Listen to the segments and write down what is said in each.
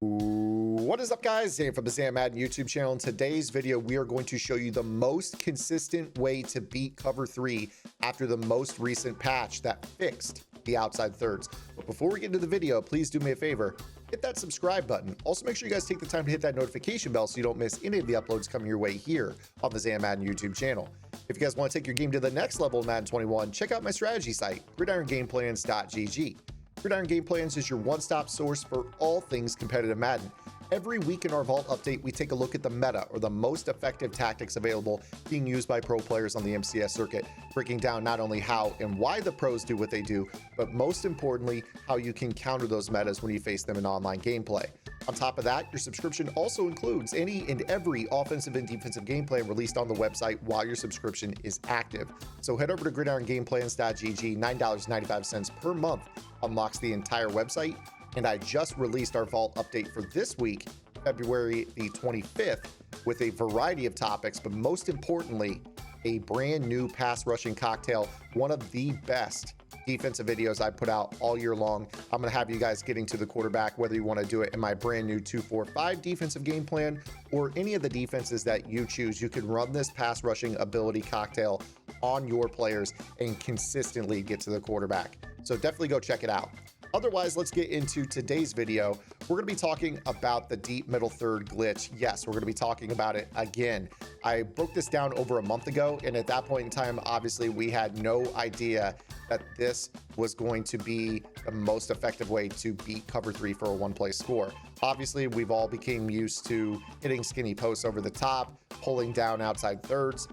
What is up, guys? Zane from the Madden YouTube channel. In today's video, we are going to show you the most consistent way to beat cover 3 after the most recent patch that fixed the outside thirds. But before we get into the video, please do me a favor, hit that subscribe button. Also, make sure you guys take the time to hit that notification bell so you don't miss any of the uploads coming your way here on the Madden YouTube channel. If you guys want to take your game to the next level in Madden 21, check out my strategy site, gridirongameplans.gg. Gridiron Game Plans is your one-stop source for all things competitive Madden. Every week in our Vault update, we take a look at the meta, or the most effective tactics available being used by pro players on the MCS circuit, breaking down not only how and why the pros do what they do, but most importantly, how you can counter those metas when you face them in online gameplay. On top of that, your subscription also includes any and every offensive and defensive game plan released on the website while your subscription is active. So head over to gridirongameplans.gg, $9.95 per month unlocks the entire website. And I just released our Vault update for this week, February the 25th, with a variety of topics, but most importantly, a brand new pass rushing cocktail, one of the best defensive videos I put out all year long. I'm going to have you guys getting to the quarterback, whether you want to do it in my brand new 2-4-5 defensive game plan or any of the defenses that you choose. You can run this pass rushing ability cocktail on your players and consistently get to the quarterback. So definitely go check it out. Otherwise, let's get into today's video. We're going to be talking about the deep middle third glitch. Yes, we're going to be talking about it again. I broke this down over a month ago, and at that point in time, obviously, we had no idea that this was going to be the most effective way to beat cover 3 for a one-play score. Obviously, we've all become used to hitting skinny posts over the top, pulling down outside thirds.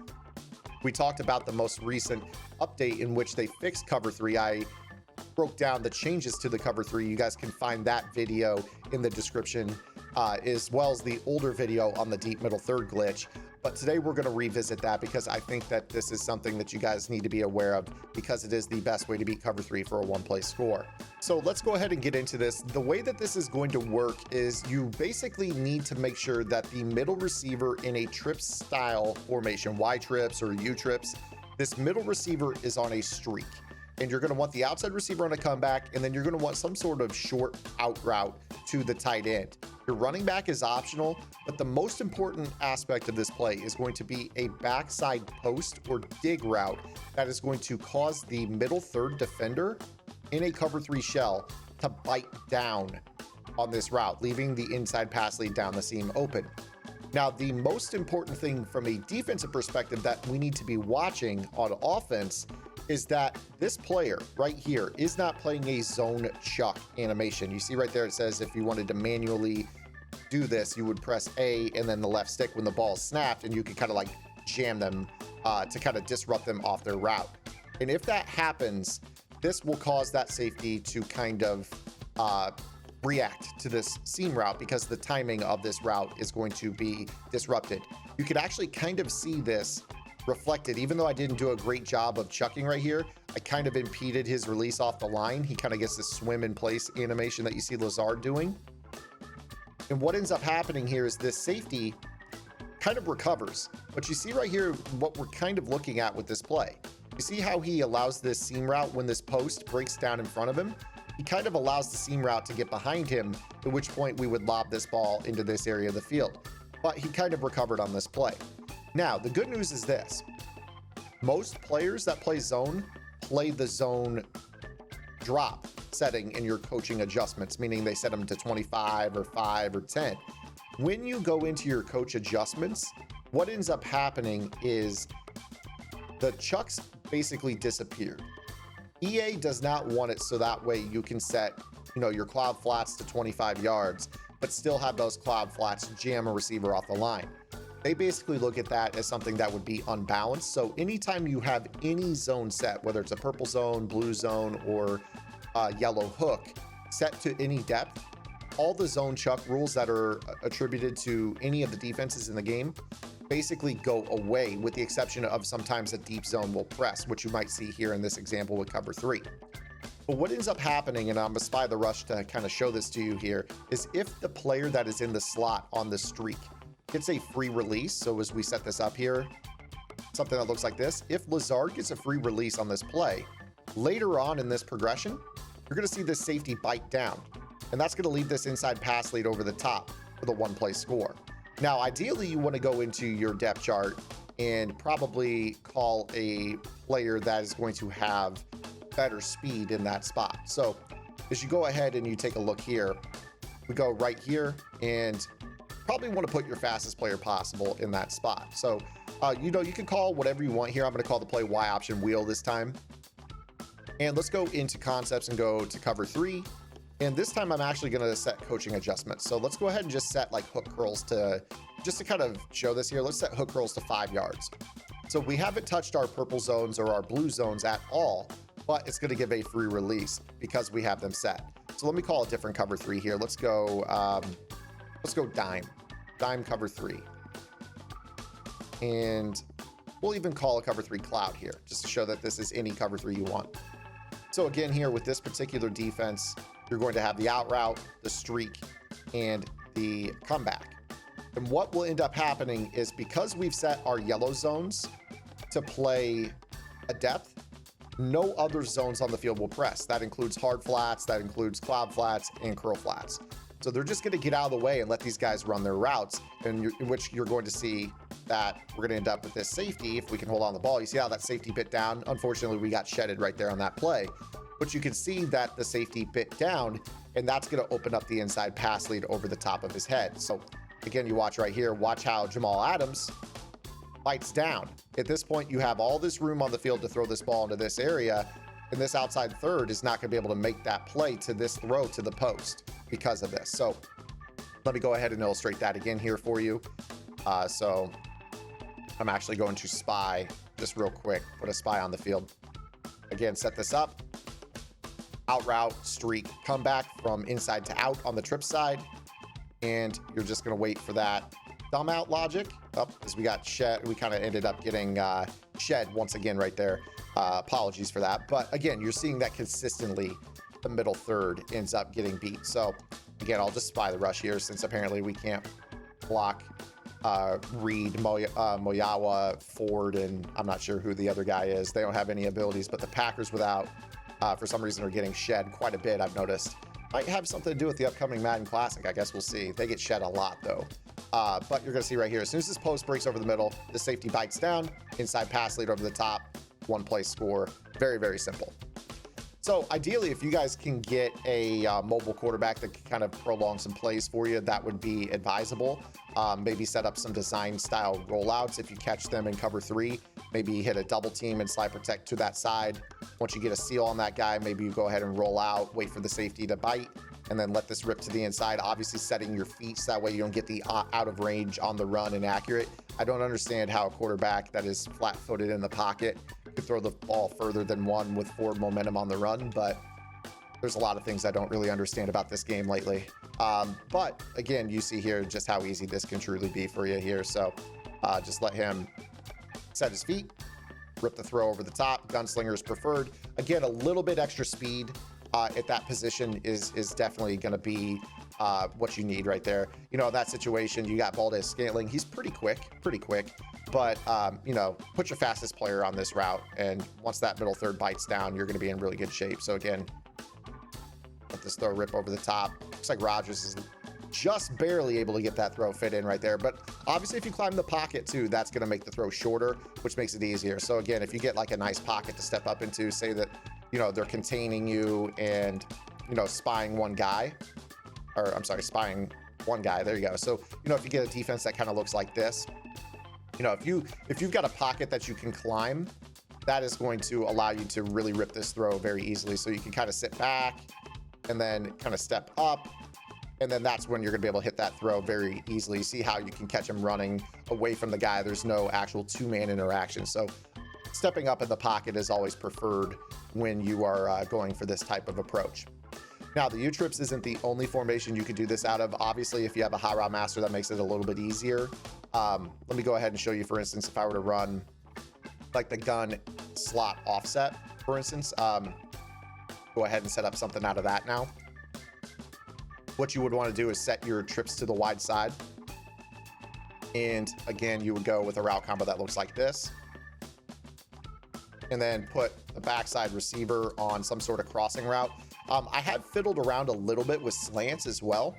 We talked about the most recent update in which they fixed cover 3. I broke down the changes to the cover 3. You guys can find that video in the description, as well as the older video on the deep middle third glitch. But today we're going to revisit that because I think that this is something that you guys need to be aware of, because it is the best way to beat cover 3 for a one-play score. So let's go ahead and get into this. The way that this is going to work is you basically need to make sure that the middle receiver in a trip style formation, Y trips or U trips, this middle receiver is on a streak. And you're going to want the outside receiver on a comeback, and then you're going to want some sort of short out route to the tight end. Your running back is optional, but the most important aspect of this play is going to be a backside post or dig route that is going to cause the middle third defender in a cover 3 shell to bite down on this route, leaving the inside pass lead down the seam open. Now, the most important thing from a defensive perspective that we need to be watching on offense is that this player right here is not playing a zone chuck animation. You see right there, it says if you wanted to manually do this, you would press A and then the left stick when the ball is snapped, and you can kind of like jam them to kind of disrupt them off their route. And if that happens, this will cause that safety to kind of react to this seam route, because the timing of this route is going to be disrupted. You could actually kind of see this reflected. Even though I didn't do a great job of chucking right here, I kind of impeded his release off the line. He kind of gets this swim in place animation that you see Lazard doing. And what ends up happening here is this safety kind of recovers. But you see right here what we're kind of looking at with this play. You see how he allows this seam route when this post breaks down in front of him? He kind of allows the seam route to get behind him, at which point we would lob this ball into this area of the field. But he kind of recovered on this play. Now, the good news is this. Most players that play zone play the zone drop setting in your coaching adjustments, meaning they set them to 25 or 5 or 10. When you go into your coach adjustments, what ends up happening is the chucks basically disappear. EA does not want it so that way you can set, your cloud flats to 25 yards, but still have those cloud flats jam a receiver off the line. They basically look at that as something that would be unbalanced. So anytime you have any zone set, whether it's a purple zone, blue zone, or yellow hook set to any depth, all the zone chuck rules that are attributed to any of the defenses in the game basically go away, with the exception of sometimes a deep zone will press, which you might see here in this example with cover 3. But what ends up happening, and I'm going to spy the rush to kind of show this to you here, is if the player that is in the slot on the streak gets a free release, so as we set this up here, something that looks like this, if Lazard gets a free release on this play, later on in this progression, you're going to see this safety bite down. And that's going to leave this inside pass lead over the top for the one-play score. Now, ideally, you want to go into your depth chart and probably call a player that is going to have better speed in that spot. So as you go ahead and you take a look here, we go right here and probably want to put your fastest player possible in that spot. So, you can call whatever you want here. I'm going to call the play Y option wheel this time. And let's go into concepts and go to cover 3. And this time I'm actually going to set coaching adjustments. So let's go ahead and just set like hook curls just to kind of show this here. Let's set hook curls to 5 yards. So we haven't touched our purple zones or our blue zones at all, but it's going to give a free release because we have them set. So let me call a different cover 3 here. Let's go dime cover 3. And we'll even call a cover 3 cloud here just to show that this is any cover 3 you want. So again, here with this particular defense, you're going to have the out route, the streak, and the comeback. And what will end up happening is because we've set our yellow zones to play a depth, no other zones on the field will press. That includes hard flats, that includes cloud flats, and curl flats. So they're just going to get out of the way and let these guys run their routes, in which you're going to see that we're going to end up with this safety if we can hold on the ball. You see how that safety bit down? Unfortunately, we got shedded right there on that play. But you can see that the safety bit down, and that's going to open up the inside pass lead over the top of his head. So again, you watch right here, watch how Jamal Adams bites down. At this point, you have all this room on the field to throw this ball into this area, and this outside third is not going to be able to make that play to this throw to the post because of this. So let me go ahead and illustrate that again here for you. So I'm actually going to spy just real quick, put a spy on the field. Again, set this up. Out route, streak, comeback from inside to out on the trip side. And you're just going to wait for that thumb out logic. As we got shed, we kind of ended up getting shed once again right there. Apologies for that. But again, you're seeing that consistently the middle third ends up getting beat. So again, I'll just spy the rush here since apparently we can't block Reed, Moyawa, Ford, and I'm not sure who the other guy is. They don't have any abilities, but the Packers without, for some reason, are getting shed quite a bit, I've noticed. Might have something to do with the upcoming Madden Classic. I guess we'll see. They get shed a lot, though. But you're going to see right here, as soon as this post breaks over the middle, the safety bites down, inside pass lead over the top, one-play score. Very, very simple. So ideally, if you guys can get a mobile quarterback that can kind of prolong some plays for you, that would be advisable. Maybe set up some design style rollouts if you catch them in cover 3. Maybe hit a double team and slide protect to that side. Once you get a seal on that guy, maybe you go ahead and roll out, wait for the safety to bite, and then let this rip to the inside. Obviously setting your feet so that way you don't get the out of range on the run inaccurate. I don't understand how a quarterback that is flat-footed in the pocket could throw the ball further than one with forward momentum on the run, but there's a lot of things I don't really understand about this game lately. But again, you see here just how easy this can truly be for you here. So just let him set his feet, rip the throw over the top. Gunslinger is preferred. Again, a little bit extra speed at that position is definitely going to be what you need right there. You know, that situation, you got Valdez Scantling. He's pretty quick. But, you know, put your fastest player on this route. And once that middle third bites down, you're going to be in really good shape. So again, let this throw rip over the top. Looks like Rodgers is just barely able to get that throw fit in right there. But obviously, if you climb the pocket too, that's going to make the throw shorter, which makes it easier. So again, if you get like a nice pocket to step up into, say that, you know, they're containing you and, you know, spying one guy. There you go. So, you know, if you get a defense that kind of looks like this, you know, if you've got a pocket that you can climb, that is going to allow you to really rip this throw very easily. So you can kind of sit back and then kind of step up. And then that's when you're going to be able to hit that throw very easily. You see how you can catch him running away from the guy. There's no actual two-man interaction. So stepping up in the pocket is always preferred when you are going for this type of approach. Now, the U-trips isn't the only formation you can do this out of. Obviously, if you have a high route master, that makes it a little bit easier. Let me go ahead and show you, for instance, if I were to run like the gun slot offset, for instance, go ahead and set up something out of that now. What you would want to do is set your trips to the wide side. And again, you would go with a route combo that looks like this. And then put the backside receiver on some sort of crossing route. I have fiddled around a little bit with slants as well.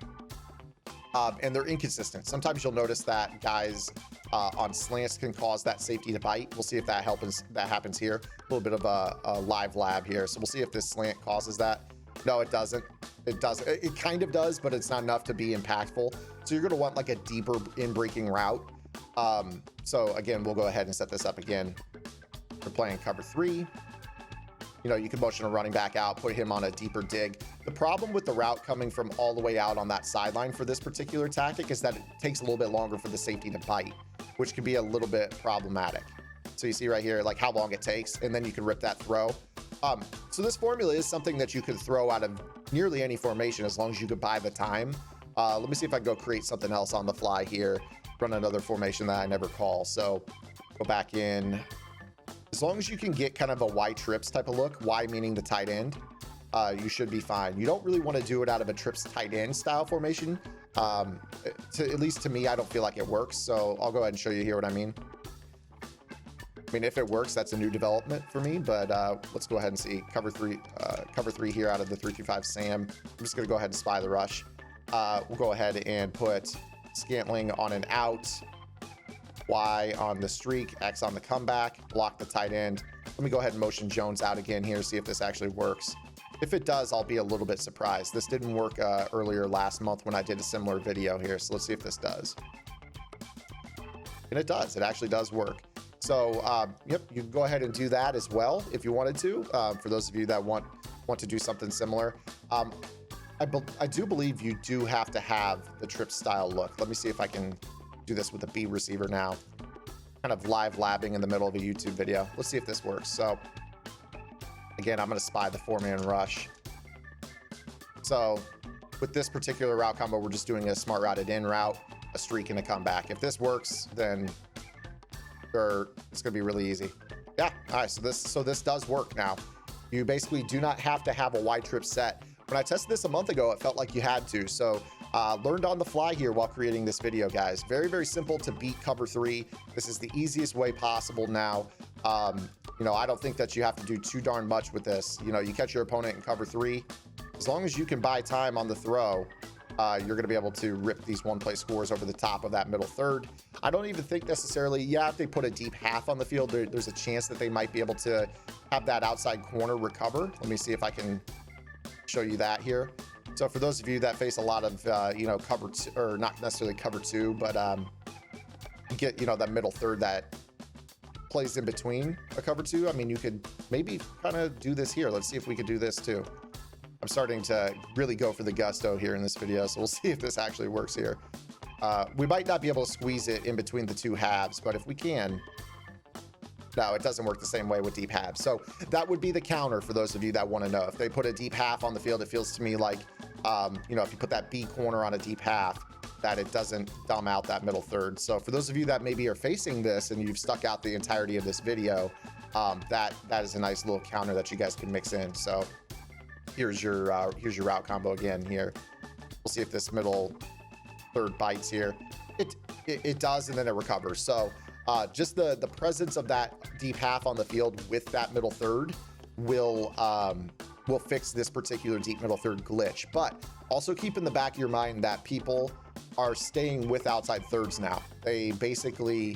And they're inconsistent. Sometimes you'll notice that guys on slants can cause that safety to bite. We'll see if that happens here. A little bit of a live lab here. So we'll see if this slant causes that. No, it doesn't. It doesn't. It kind of does, but it's not enough to be impactful. So you're going to want like a deeper in-breaking route. So again, we'll go ahead and set this up again. We're playing cover 3. You know, you can motion a running back out, put him on a deeper dig. The problem with the route coming from all the way out on that sideline for this particular tactic is that it takes a little bit longer for the safety to bite, which can be a little bit problematic. So you see right here, like how long it takes, and then you can rip that throw. So this formula is something that you could throw out of nearly any formation as long as you could buy the time. Let me see if I can go create something else on the fly here, run another formation that I never call. So go back in. As long as you can get kind of a Y trips type of look, Y meaning the tight end, you should be fine. You don't really want to do it out of a trips tight end style formation. At least to me, I don't feel like it works. So I'll go ahead and show you here what I mean. I mean, if it works, that's a new development for me, but let's go ahead and see cover three here out of the 3-2-5 Sam. I'm just going to go ahead and spy the rush. We'll go ahead and put Scantling on an out, Y on the streak, X on the comeback, block the tight end. Let me go ahead and motion Jones out again here, see if this actually works. If it does, I'll be a little bit surprised. This didn't work earlier last month when I did a similar video here, so let's see if this does. And it does. It actually does work. So, yep, you can go ahead and do that as well if you wanted to, for those of you that want to do something similar. I do believe you do have to have the trip style look. Let me see if I can do this with a B receiver now. Kind of live labbing in the middle of a YouTube video. Let's see if this works. So, again, I'm going to spy the 4-man rush. So, with this particular route combo, we're just doing a smart routed in route, a streak, and a comeback. If this works, then it's going to be really easy. Yeah, all right, so this does work now. You basically do not have to have a Y trip set. When I tested this a month ago, it felt like you had to. So learned on the fly here while creating this video, guys. Very, very simple to beat cover 3. This is the easiest way possible now. You know, I don't think that you have to do too darn much with this. You know, you catch your opponent in cover 3. As long as you can buy time on the throw, you're going to be able to rip these one-play scores over the top of that middle third. I don't even think necessarily, yeah, if they put a deep half on the field, there's a chance that they might be able to have that outside corner recover. Let me see if I can show you that here. So for those of you that face a lot of, you know, cover 2, or not necessarily cover 2, but you get, you know, that middle third that plays in between a cover 2. I mean, you could maybe kind of do this here. Let's see if we could do this too. I'm starting to really go for the gusto here in this video, so we'll see if this actually works here. We might not be able to squeeze it in between the two halves, but if we can... No, it doesn't work the same way with deep halves. So that would be the counter for those of you that want to know. If they put a deep half on the field, it feels to me like, you know, if you put that B corner on a deep half, that it doesn't dumb out that middle third. So for those of you that maybe are facing this and you've stuck out the entirety of this video, that is a nice little counter that you guys can mix in. So here's your route combo again here. We'll see if this middle third bites here. It does, and then it recovers. So just the presence of that deep half on the field with that middle third will fix this particular deep middle third glitch. But also keep in the back of your mind that people are staying with outside thirds now. They basically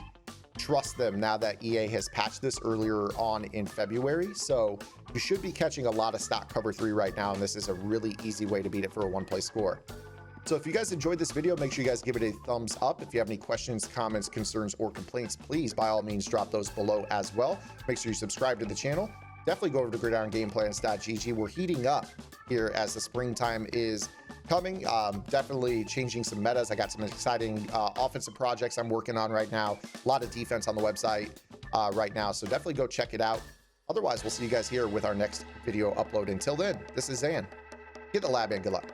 trust them now that EA has patched this earlier on in February. So you should be catching a lot of stock cover 3 right now, and this is a really easy way to beat it for a one-play score. So if you guys enjoyed this video, make sure you guys give it a thumbs up. If you have any questions, comments, concerns, or complaints, please, by all means, drop those below as well. Make sure you subscribe to the channel. Definitely go over to gridirongameplans.gg. We're heating up here as the springtime is coming. Definitely changing some metas. I got some exciting offensive projects I'm working on right now. A lot of defense on the website right now, so definitely go check it out. Otherwise, we'll see you guys here with our next video upload. Until then, this is Zan. Get the lab in. Good luck.